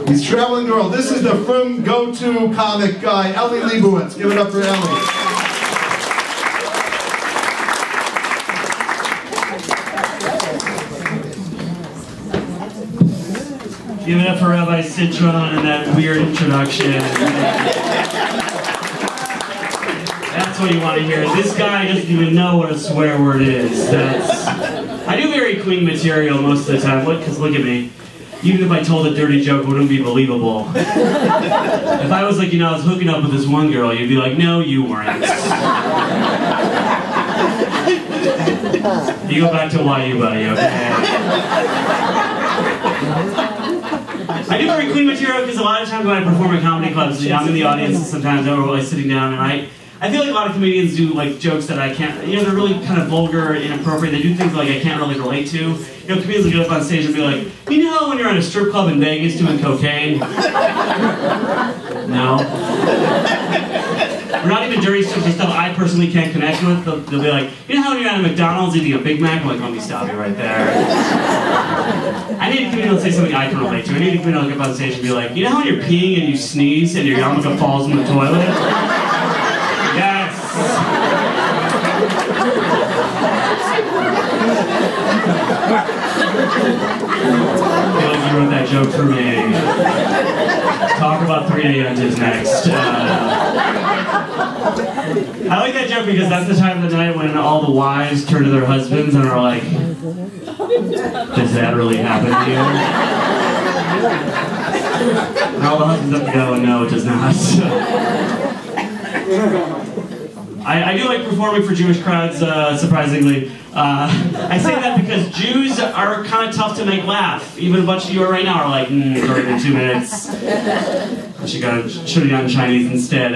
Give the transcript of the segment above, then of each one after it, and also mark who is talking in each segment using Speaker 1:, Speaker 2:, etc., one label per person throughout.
Speaker 1: He's traveling the world. This is the film go-to comic guy, Eli Lebowicz. Give it up for Eli.
Speaker 2: Give it up for Rabbi Citron and that weird introduction. That's what you want to hear. This guy doesn't even know what a swear word is. I do very clean material most of the time. Because look at me. Even if I told a dirty joke, it wouldn't be believable. If I was like, you know, I was hooking up with this one girl, you'd be like, no, you weren't. You go back to YU, buddy, okay? I do very clean material because a lot of times when I perform at comedy clubs, I'm in the audience and sometimes I'm like sitting down, and I feel like a lot of comedians do like jokes that I can't, you know, they're really kind of vulgar, inappropriate. They do things like I can't really relate to. You know, comedians will get up on stage and be like, you know when you're at a strip club in Vegas doing cocaine? No. We're not even dirty stuff, just stuff I personally can't connect with. They'll be like, you know how when you're at a McDonald's eating a Big Mac? I'm like, let me stop you right there. I need a comedian to say something I can relate to. I need a comedian to get up on stage and be like, you know how when you're peeing and you sneeze and your yarmulke falls in the toilet? Yes! I feel like you wrote that joke for me. Talk about 3 a.m. is next. I like that joke because that's the time of the night when all the wives turn to their husbands and are like, does that really happen to you? And all the husbands have to go, no, it does not. I do like performing for Jewish crowds, surprisingly. I say that because Jews are kind of tough to make laugh. Even a bunch of you right now are like, sorry, in 2 minutes. Should have gotten Chinese instead.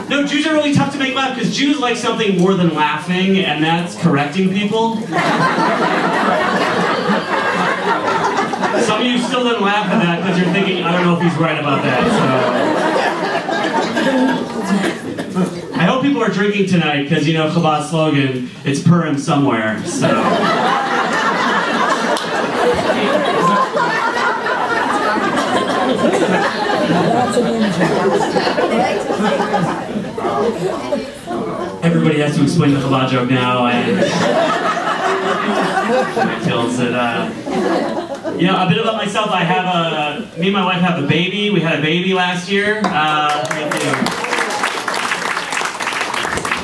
Speaker 2: No, Jews are really tough to make laugh because Jews like something more than laughing, and that's correcting people. Some of you still didn't laugh at that because you're thinking, I don't know if he's right about that. So. I hope people are drinking tonight because, you know, Chabad's slogan, it's Purim somewhere, so. Everybody has to explain the Chabad joke now, and it kills it. You know, a bit about myself, me and my wife have a baby. We had a baby last year. Thank you.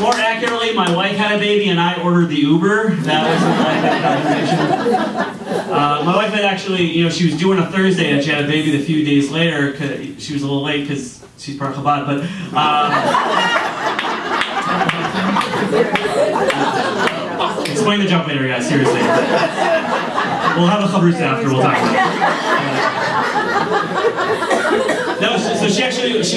Speaker 2: More accurately, my wife had a baby and I ordered the Uber. That was the my wife had actually, you know, she was due on a Thursday and she had a baby a few days later. She was a little late because she's part of Chabad, but explain the joke later, guys, seriously. We'll have a chavrus after, we'll talk about it. No, so she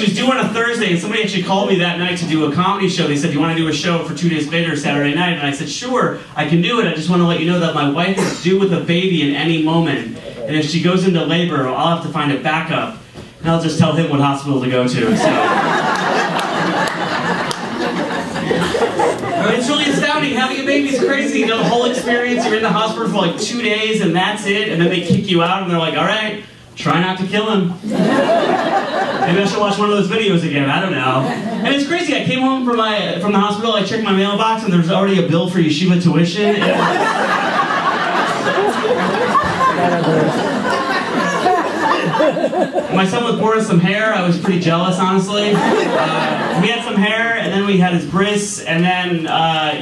Speaker 2: was due on a Thursday, and somebody actually called me that night to do a comedy show. They said, do you want to do a show for 2 days later, Saturday night? And I said, sure, I can do it. I just want to let you know that my wife is due with a baby in any moment. And if she goes into labor, I'll have to find a backup. And I'll just tell him what hospital to go to. So. It's really astounding. Having a baby is crazy. You know, the whole experience, you're in the hospital for like 2 days and that's it. And then they kick you out and they're like, all right, try not to kill him. Maybe I should watch one of those videos again, I don't know. And it's crazy, I came home from the hospital, I checked my mailbox and there was already a bill for yeshiva tuition. My son was born with some hair. I was pretty jealous, honestly. We had some hair, and then we had his bris, and then,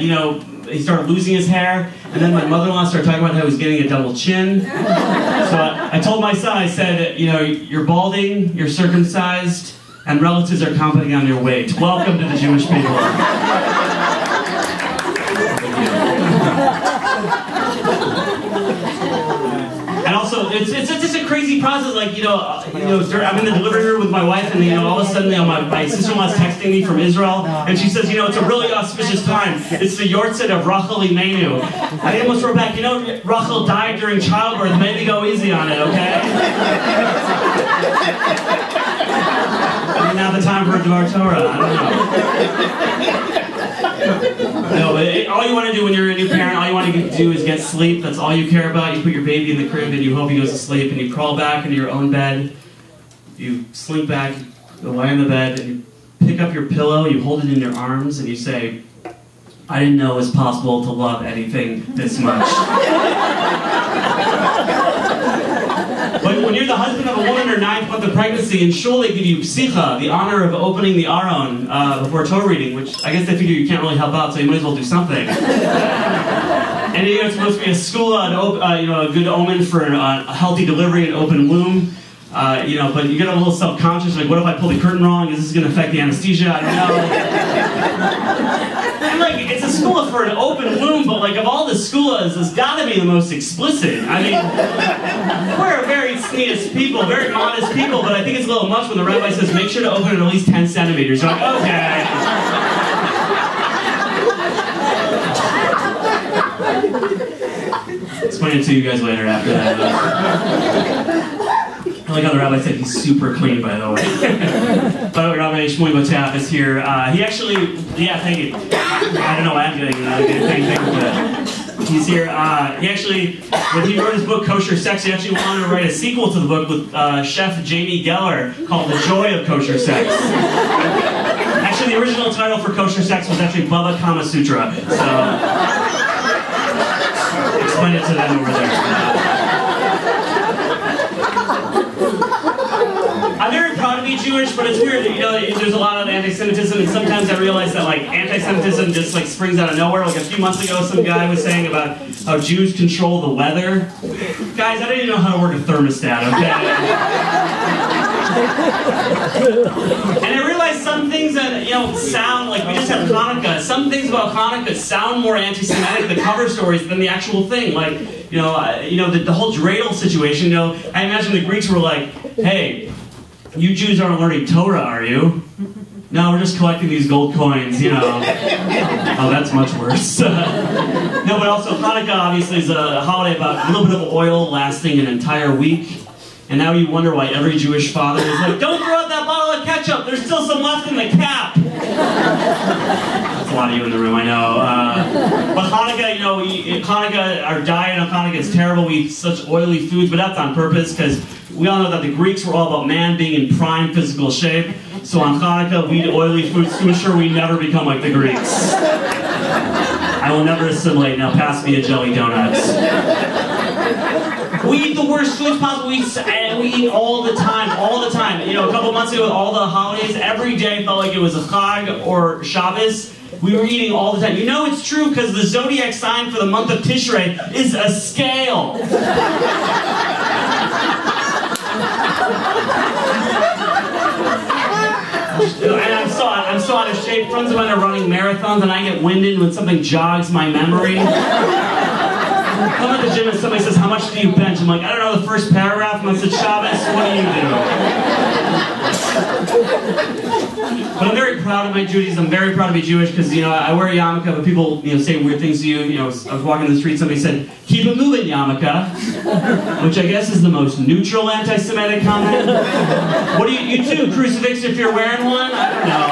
Speaker 2: you know, he started losing his hair, and then my mother-in-law started talking about how he was getting a double chin. So I told my son, I said, you know, you're balding, you're circumcised, and relatives are commenting on your weight. Welcome to the Jewish people. And also, it's just a crazy process. Like, you know, I'm in the delivery room with my wife, and you know, all of a sudden, you know, my sister-in-law's texting me from Israel, and she says, you know, it's a really auspicious time. It's the yortzeit of Rachel Imenu. I almost wrote back, you know, Rachel died during childbirth. Maybe go easy on it, okay? Maybe now the time for a Dvar Torah. I don't know. No, but all you want to do when you're a new parent, all you want to do is get sleep. That's all you care about. You put your baby in the crib and you hope he goes to sleep, and you crawl back into your own bed. You slink back, you lie in the bed, and you pick up your pillow, you hold it in your arms, and you say, I didn't know it was possible to love anything this much. When you're the husband of a woman in her 9th month of pregnancy, and shul they give you psicha, the honor of opening the aron before Torah reading, which I guess they figure you can't really help out, so you might as well do something. And you know, it's supposed to be a skula, a good omen for a healthy delivery and open womb. But you get a little self-conscious, like, what if I pull the curtain wrong? Is this going to affect the anesthesia? I don't know. And like, it's a skula for an open womb, but like, of all the skulas, it's got to be the most explicit. I mean, we're very sneeze people, very modest people, but I think it's a little much when the rabbi says, make sure to open it at least 10 centimeters. You're like, okay. I'll explain it to you guys later after that. I like how the rabbi said he's super clean, by the way. By the way, Rabbi Shmuel Botap is here. He actually, thank you. I don't know why I'm getting thank you. He's here. He actually, when he wrote his book, Kosher Sex, he actually wanted to write a sequel to the book with Chef Jamie Geller called The Joy of Kosher Sex. Actually, the original title for Kosher Sex was actually Baba Kama Sutra. So, explain it to them over there. I'm very proud to be Jewish, but it's weird that, there's a lot of anti-Semitism, and sometimes I realize that, like, anti-Semitism just, like, springs out of nowhere. Like, a few months ago, some guy was saying about how Jews control the weather. Guys, I don't even know how to work a thermostat, okay? And I realized some things that, sound like, we just have Hanukkah. Some things about Hanukkah sound more anti-Semitic, the cover stories, than the actual thing. Like, the whole dreidel situation, I imagine the Greeks were like, hey, you Jews aren't learning Torah, are you? No, we're just collecting these gold coins, Oh, that's much worse. No, but also Hanukkah obviously is a holiday about a little bit of oil lasting an entire week. And now you wonder why every Jewish father is like, don't throw out that bottle of ketchup, there's still some left in the cap. That's a lot of you in the room, I know. But Hanukkah, Hanukkah, our diet on Hanukkah is terrible. We eat such oily foods, but that's on purpose because we all know that the Greeks were all about man being in prime physical shape. So on Hanukkah, we eat oily foods to ensure we never become like the Greeks. I will never assimilate. Now pass me a jelly donut. We eat the worst foods possible. We eat all the time. A couple months ago with all the holidays, every day felt like it was a Chag or Shabbos. We were eating all the time. It's true because the zodiac sign for the month of Tishrei is a scale. And I'm so out of shape. Friends of mine are running marathons and I get winded when something jogs my memory. I'm at the gym and somebody says, how much do you bench? I'm like, I don't know, the first paragraph, unless it's Shabbos, what do you do? But I'm very proud of my Judaism. I'm very proud to be Jewish because, I wear a yarmulke, but people, say weird things to you. I was walking in the street, somebody said, keep it moving, yarmulke, which I guess is the most neutral anti-Semitic comment. What do you too, crucifix if you're wearing one? I don't know.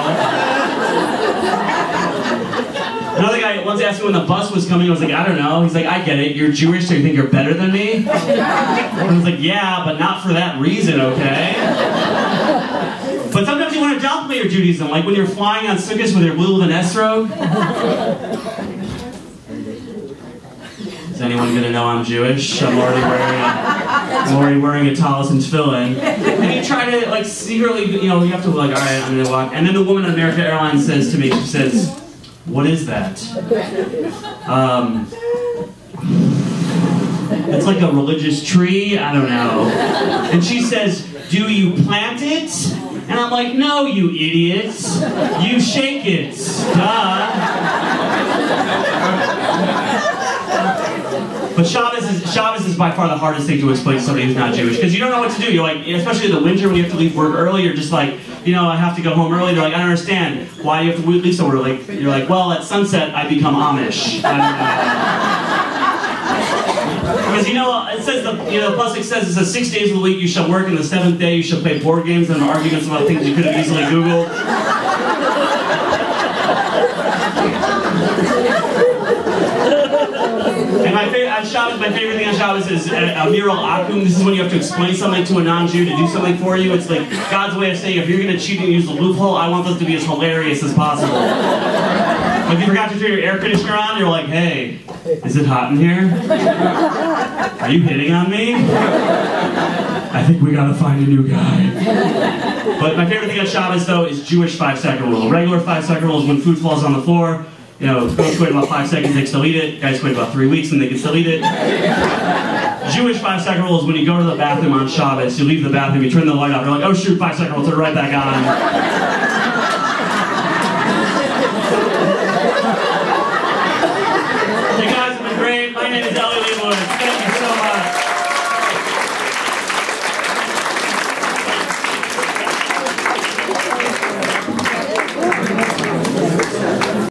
Speaker 2: Another guy once asked me when the bus was coming, I was like, I don't know. He's like, I get it, you're Jewish, so you think you're better than me? I was like, yeah, but not for that reason, okay? But sometimes you want to downplay your Judaism, like when you're flying on Sukkot with your lulav and esrog. Is anyone going to know I'm Jewish? I'm already wearing a talis and tefillin. And you try to, secretly, you have to, all right, I'm going to walk. And then the woman at American Airlines says to me, she says, what is that? It's like a religious tree, I don't know. And she says, do you plant it? And I'm like, no, you idiots. You shake it. But Shabbos is by far the hardest thing to explain to somebody who's not Jewish, because you don't know what to do. You're like, especially in the winter when you have to leave work early, you're just like, I have to go home early. They're like, I don't understand why you have to leave so early. You're like, well, at sunset I become Amish. Because it says the pasuk says it says 6 days of the week you shall work, and the 7th day you shall play board games and arguments about things you could have easily Googled. And on Shabbos, my favorite thing on Shabbos is Amiral Akum. This is when you have to explain something to a non-Jew to do something for you. It's like God's way of saying, if you're going to cheat and use the loophole, I want this to be as hilarious as possible. Like you forgot to turn your air conditioner on, you're like, hey, is it hot in here? Are you hitting on me? I think we gotta find a new guy. But my favorite thing on Shabbos, though, is Jewish 5-second rule. Regular 5-second rule is when food falls on the floor, you know, girls quit about 5 seconds, they can still eat it. Guys quit about 3 weeks and they can still eat it. Jewish 5-second rule is when you go to the bathroom on Shabbos, you leave the bathroom, you turn the light off, you're like, oh shoot, 5-second rule, turn it right back on.